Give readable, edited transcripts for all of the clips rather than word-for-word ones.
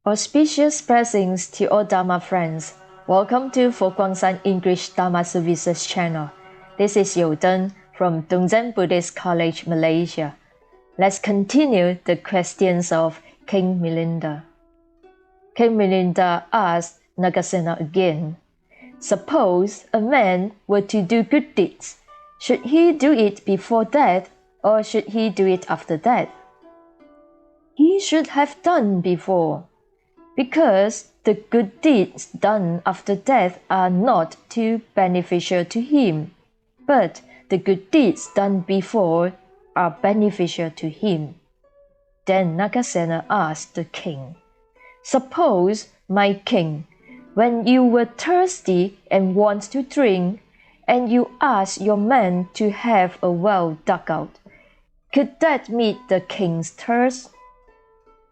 Auspicious blessings to all Dharma friends. Welcome to Guang English Dharma Services channel. This is You Deng from Dongzhen Buddhist College, Malaysia. Let's continue the questions of King Milinda. King Milinda asked Nagasena again, suppose a man were to do good deeds, should he do it before death or should he do it after death? He should have done before, because the good deeds done after death are not too beneficial to him, but the good deeds done before are beneficial to him. Then Nagasena asked the king, suppose, my king, when you were thirsty and want to drink, and you asked your men to have a well dug out, could that meet the king's thirst?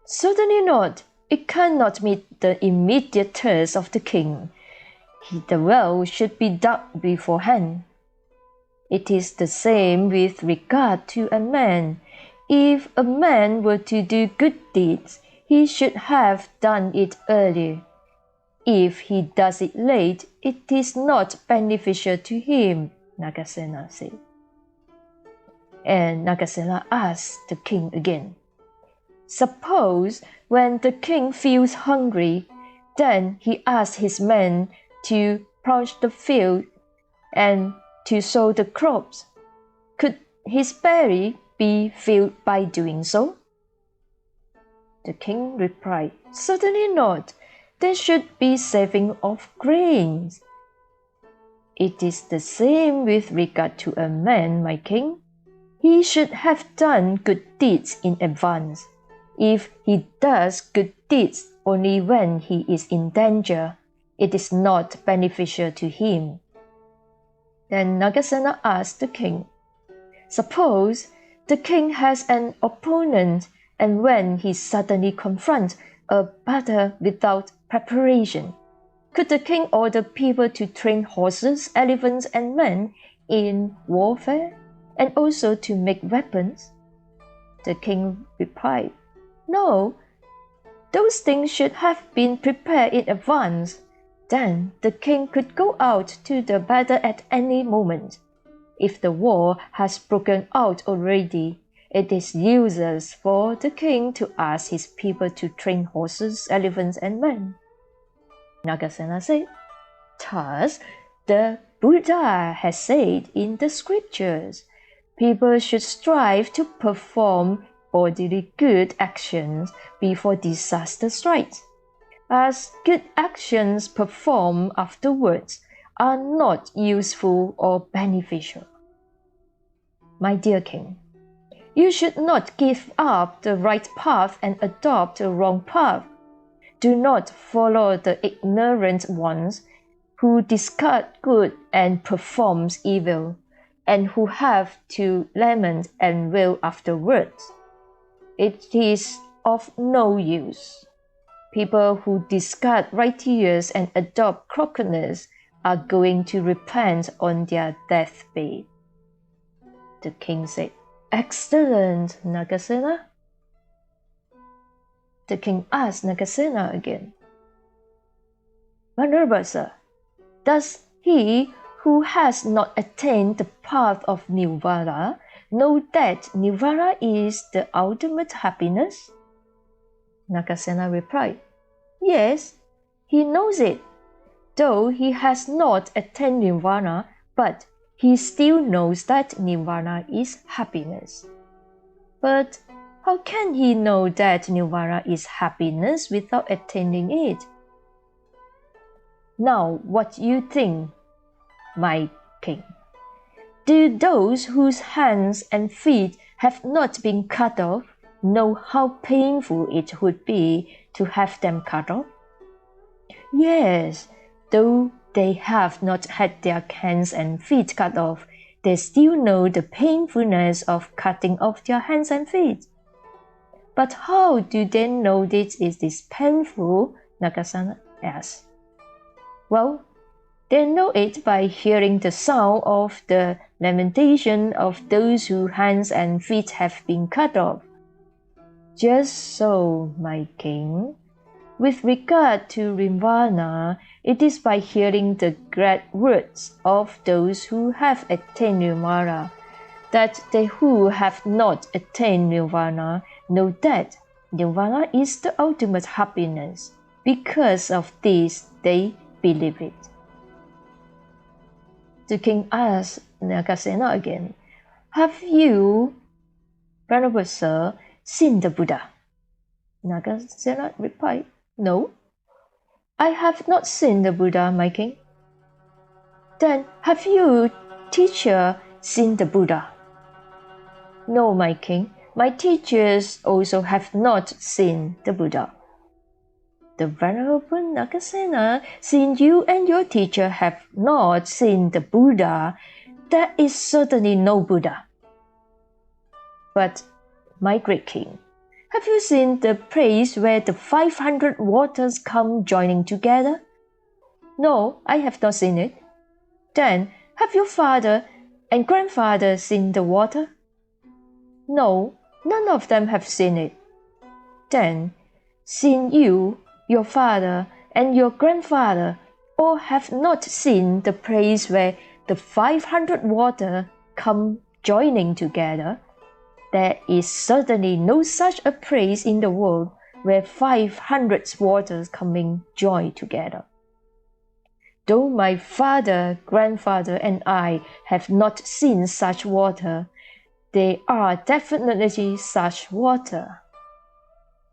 Certainly not. It cannot meet the immediate thirst of the king. The well should be dug beforehand. It is the same with regard to a man. If a man were to do good deeds, he should have done it earlier. If he does it late, it is not beneficial to him, Nagasena said. And Nagasena asked the king again, suppose when the king feels hungry, then he asks his men to plough the field and to sow the crops. Could his belly be filled by doing so? The king replied, certainly not. There should be saving of grains. It is the same with regard to a man, my king. He should have done good deeds in advance. If he does good deeds only when he is in danger, it is not beneficial to him. Then Nagasena asked the king, suppose the king has an opponent, and when he suddenly confronts a battle without preparation, could the king order people to train horses, elephants, and men in warfare, and also to make weapons? The king replied, no, those things should have been prepared in advance. Then the king could go out to the battle at any moment. If the war has broken out already, it is useless for the king to ask his people to train horses, elephants, and men. Nagasena said, thus the Buddha has said in the scriptures, people should strive to perform bodily good actions before disaster strikes, as good actions performed afterwards are not useful or beneficial. My dear king, you should not give up the right path and adopt the wrong path. Do not follow the ignorant ones who discard good and performs evil, and who have to lament and wail afterwards. It is of no use. People who discard righteousness and adopt crookedness are going to repent on their deathbed. The king said, excellent, Nagasena. The king asked Nagasena again, Venerable sir, does he who has not attained the path of Nirvana know that Nirvana is the ultimate happiness? Nagasena replied, yes, he knows it, though he has not attained Nirvana, but he still knows that Nirvana is happiness. But how can he know that Nirvana is happiness without attaining it? Now, what you think, my king? Do those whose hands and feet have not been cut off know how painful it would be to have them cut off? Yes, though they have not had their hands and feet cut off, they still know the painfulness of cutting off their hands and feet. But how do they know this is painful? Nagasena asked. Well, they know it by hearing the sound of the lamentation of those whose hands and feet have been cut off. Just so, my king. With regard to Nirvana, it is by hearing the glad words of those who have attained Nirvana that they who have not attained Nirvana know that Nirvana is the ultimate happiness. Because of this, they believe it. The king asked Nagasena again, "Have you, Venerable Sir, seen the Buddha?" Nagasena replied, "No, I have not seen the Buddha, my king." "Then have you, teacher, seen the Buddha?" "No, my king, my teachers also have not seen the Buddha." "The Venerable Nagasena, since you and your teacher have not seen the Buddha, there is certainly no Buddha." "But, my great king, have you seen the place where the 500 waters come joining together?" "No, I have not seen it." "Then have your father and grandfather seen the water?" "No, none of them have seen it." "Then, since you, your father, and your grandfather all have not seen the place where the 500 waters come joining together, there is certainly no such a place in the world where 500 waters coming join together. Though my father, grandfather, and I have not seen such water, they are definitely such water.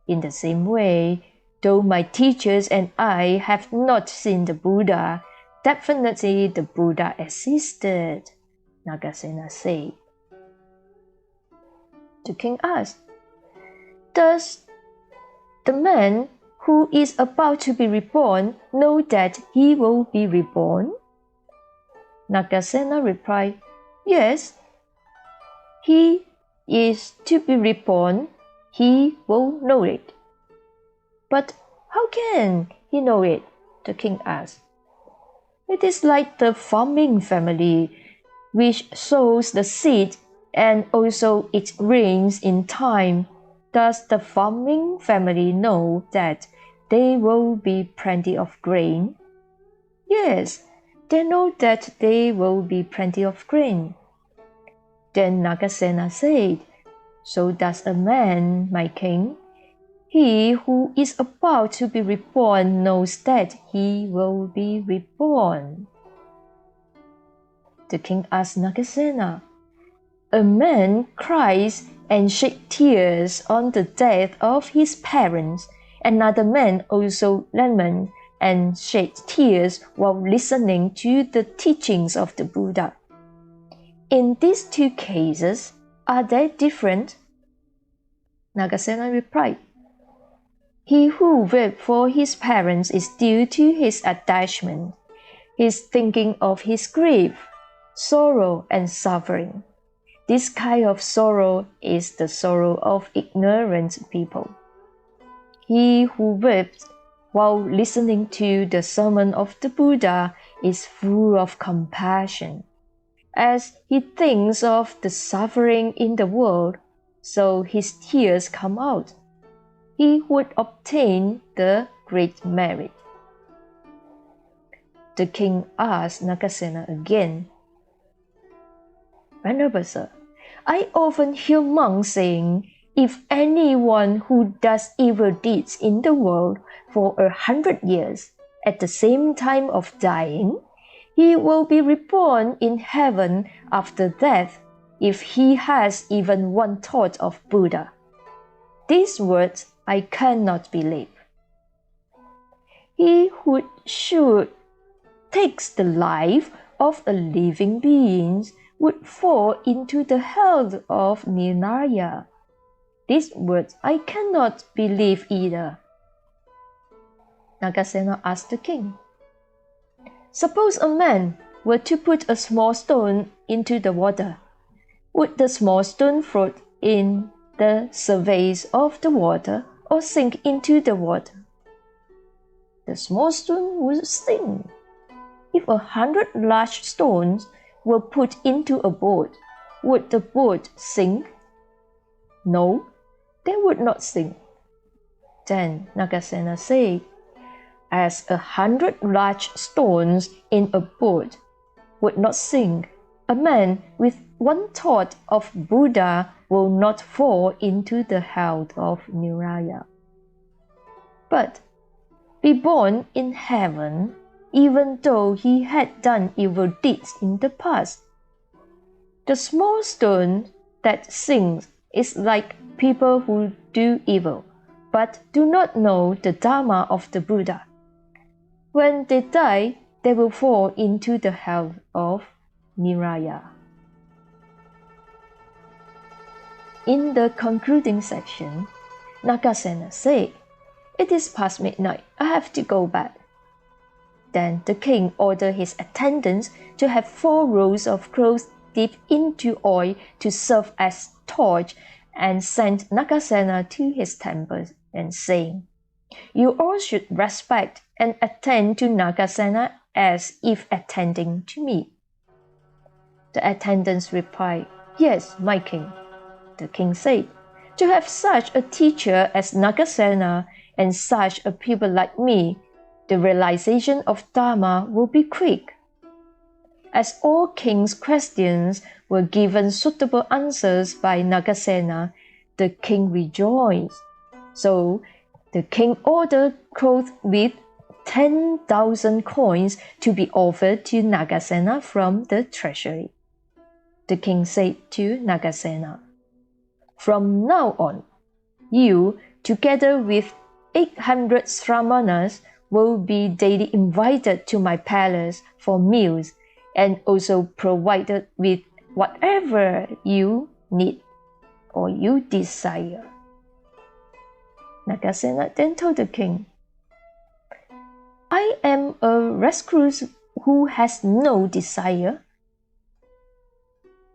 In the same way, though my teachers and I have not seen the Buddha, definitely the Buddha existed," Nagasena said. The king asked, "Does the man who is about to be reborn know that he will be reborn?" Nagasena replied, "Yes. He is to be reborn, he will know it." "But how can he know it?" the king asked. "It is like the farming family, which sows the seed and also it rains in time. Does the farming family know that there will be plenty of grain?" "Yes, they know that there will be plenty of grain." Then Nagasena said, "So does a man, my king. He who is about to be reborn knows that he will be reborn." The king asked Nagasena, "A man cries and sheds tears on the death of his parents. Another man also laments and sheds tears while listening to the teachings of the Buddha. In these two cases, are they different?" Nagasena replied, "He who weeps for his parents is due to his attachment. He is thinking of his grief, sorrow, and suffering. This kind of sorrow is the sorrow of ignorant people. He who weeps while listening to the sermon of the Buddha is full of compassion. As he thinks of the suffering in the world, so his tears come out. He would obtain the great merit." The king asked Nagasena again, "Venerable Sir, I often hear monks saying, if anyone who does evil deeds in the world for 100 years, at the same time of dying, he will be reborn in heaven after death if he has even one thought of Buddha. These words I cannot believe. He who should take the life of a living being would fall into the hell of Nirvana. These words I cannot believe either." Nagasena asked the king, "Suppose a man were to put a small stone into the water. Would the small stone float in the surface of the water or sink into the water?" "The small stone would sink." "If 100 large stones were put into a boat, would the boat sink?" "No, they would not sink." Then Nagasena said, "As 100 large stones in a boat would not sink, a man with one thought of Buddha will not fall into the hell of Nirvana. But be born in heaven, even though he had done evil deeds in the past. The small stone that sinks is like people who do evil, but do not know the Dharma of the Buddha. When they die, they will fall into the hell of Nirvana." In the concluding section, Nagasena said, "It is past midnight. I have to go back." Then the king ordered his attendants to have 4 rolls of cloth dipped into oil to serve as torch, and sent Nagasena to his temple and saying, "You all should respect and attend to Nagasena as if attending to me." The attendants replied, "Yes, my king." The king said, "To have such a teacher as Nagasena and such a people like me, the realization of Dharma will be quick." As all king's questions were given suitable answers by Nagasena, the king rejoiced. So the king ordered cloth with 10,000 coins to be offered to Nagasena from the treasury. The king said to Nagasena, "From now on, you, together with 800 Sramanas, will be daily invited to my palace for meals, and also provided with whatever you need or you desire." Nagasena then told the king, "I am a recluse who has no desire."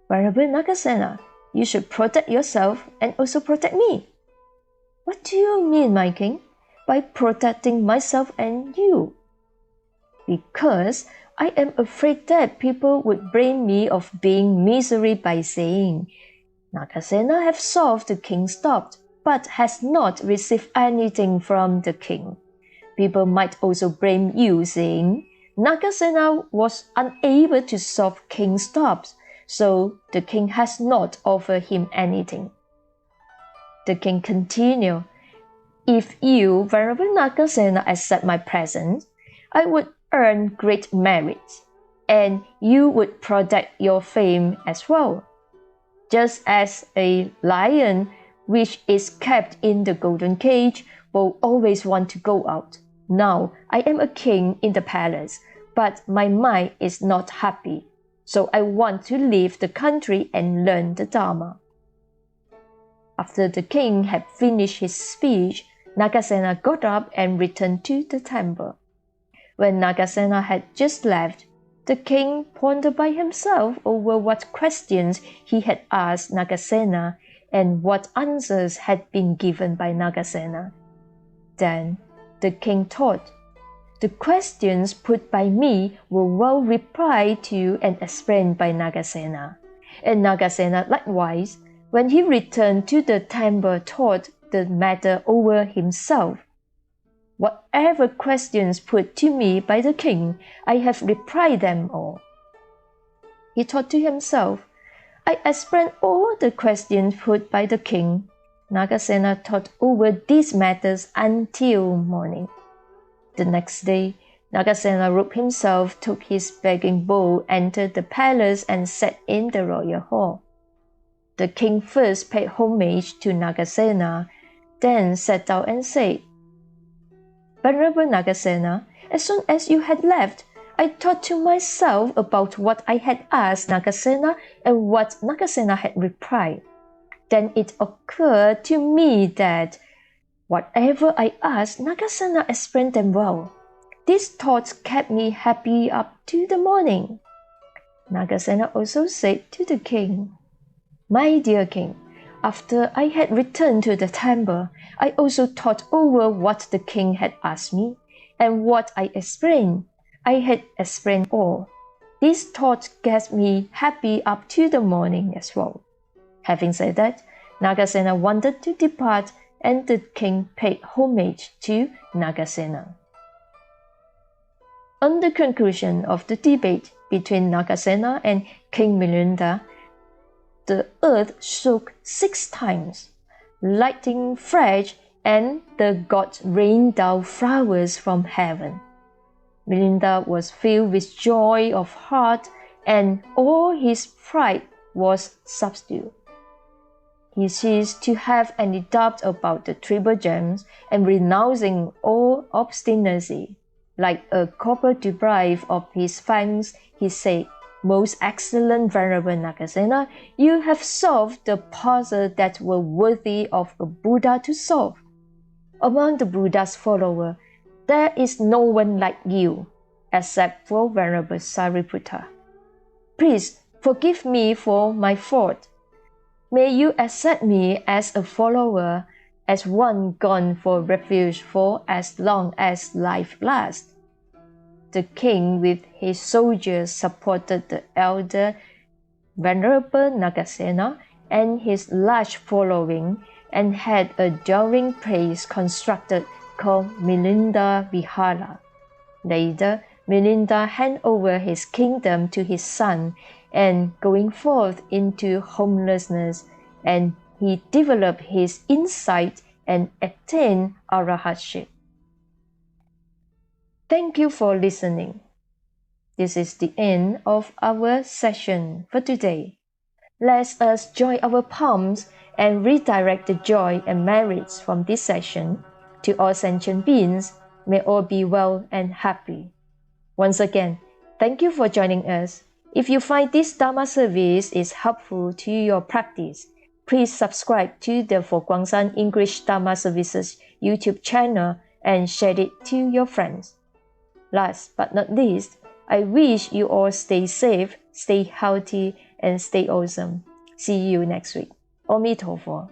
"Venerable Nagasena, you should protect yourself and also protect me." "What do you mean, my king, by protecting myself and you?" "Because I am afraid that people would blame me of being miserly by saying, 'Nagasena have solved the king's doubt, but has not received anything from the king.' People might also blame you, saying, 'Nagasena was unable to solve king's doubts, so the king has not offered him anything.'" The king continued, "If you, Venerable Nagasena, accept my present, I would earn great merit, and you would protect your fame as well. Just as a lion which is kept in the golden cage will always want to go out. Now I am a king in the palace, but my mind is not happy, so I want to leave the country and learn the Dharma." After the king had finished his speech, Nagasena got up and returned to the temple. When Nagasena had just left, the king pondered by himself over what questions he had asked Nagasena and what answers had been given by Nagasena. Then the king thought, "The questions put by me were well replied to and explained by Nagasena." And Nagasena likewise, when he returned to the temple, thought the matter over himself. "Whatever questions put to me by the king, I have replied them all." He thought to himself, "I explained all the questions put by the king." Nagasena thought over these matters until morning. The next day, Nagasena robed himself, took his begging bowl, entered the palace, and sat in the royal hall. The king first paid homage to Nagasena, then sat down and said, "Venerable Nagasena, as soon as you had left, I thought to myself about what I had asked Nagasena and what Nagasena had replied. Then it occurred to me that whatever I asked, Nagasena explained them well. These thoughts kept me happy up to the morning." Nagasena also said to the king, "My dear king, after I had returned to the temple, I also thought over what the king had asked me, and what I explained. I had explained all. These thoughts kept me happy up to the morning as well." Having said that, Nagasena wanted to depart, and the king paid homage to Nagasena. On the conclusion of the debate between Nagasena and King Milinda, the earth shook 6 times, lightning flashed, and the gods rained down flowers from heaven. Milinda was filled with joy of heart, and all his pride was subdued. He ceased to have any doubt about the triple gems, and renouncing all obstinacy, like a copper deprived of his fangs, he said, "Most excellent Venerable Nagasena, you have solved the puzzle that were worthy of a Buddha to solve. Among the Buddha's followers, there is no one like you, except for Venerable Sariputta. Please forgive me for my fault. May you accept me as a follower, as one gone for refuge for as long as life lasts." The king with his soldiers supported the elder Venerable Nagasena and his large following, and had a dwelling place constructed called Milinda Vihara. Later, Milinda handed over his kingdom to his son, and going forth into homelessness, and he developed his insight and attained arahatship. Thank you for listening. This is the end of our session for today. Let us join our palms and redirect the joy and merits from this session to all sentient beings. May all be well and happy. Once again, thank you for joining us. If you find this Dharma service is helpful to your practice, please subscribe to the For Guangsan English Dharma Services YouTube channel and share it to your friends. Last but not least, I wish you all stay safe, stay healthy, and stay awesome. See you next week. Amitofo.